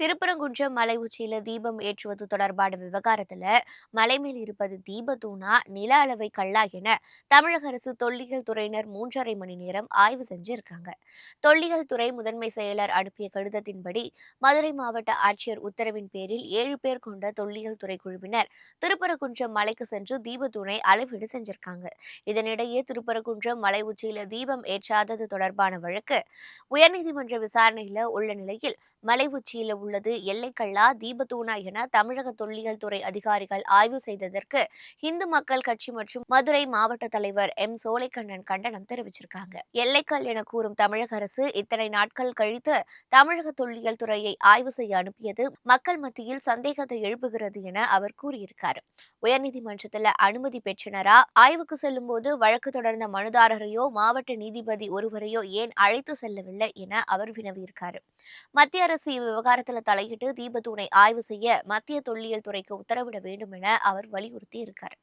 திருப்பரங்குன்றம் மலை உச்சியில தீபம் ஏற்றுவது தொடர்பான விவகாரத்துல மலை மேல் இருப்பது தீப தூணா நில அளவை கல்லா என தமிழக அரசு தொல்லியல் துறையினர் 3½ மணி நேரம் ஆய்வு செஞ்சிருக்காங்க. தொல்லியல் துறை முதன்மை செயலர் அனுப்பிய கடிதத்தின்படி மதுரை மாவட்ட ஆட்சியர் உத்தரவின் பேரில் 7 பேர் கொண்ட தொல்லியல் துறை குழுவினர் திருப்பரங்குன்றம் மலைக்கு சென்று தீப தூணை அளவீடு செஞ்சிருக்காங்க. இதனிடையே திருப்பரங்குன்றம் மலை உச்சியில தீபம் ஏற்றாதது தொடர்பான வழக்கு உயர்நீதிமன்ற விசாரணையில உள்ள நிலையில் மலை உச்சியில உள்ளது எல்லைக்கல்லா தீபத்தூணா என தமிழக தொல்லியல் துறை அதிகாரிகள் ஆய்வு செய்ததற்கு இந்து மக்கள் கட்சி மற்றும் மதுரை மாவட்ட தலைவர் சோலைக்கண்ணன் கண்டனம் தெரிவிச்சிருக்காங்க. எல்லைக்கல் என கூறும் தமிழக அரசு இத்தனை நாட்கள் கழித்து தமிழக தொல்லியல் துறையை ஆய்வு செய்ய அனுப்பியது மக்கள் மத்தியில் சந்தேகத்தை எழுப்புகிறது என அவர் கூறியிருக்கார். உயர்நீதிமன்றத்தில் அனுமதி பெற்றனரா, ஆய்வுக்கு செல்லும் போது வழக்கு தொடர்ந்த மனுதாரரையோ மாவட்ட நீதிபதி ஒருவரையோ ஏன் அழைத்து செல்லவில்லை என அவர் வினவியிருக்கார். மத்திய அரசு இவ்விவகாரத்தில் தலையிட்டு தீபத்தூணை ஆய்வு செய்ய மத்திய தொல்லியல் துறைக்கு உத்தரவிட வேண்டும் என அவர் வலியுறுத்தி இருக்கார்.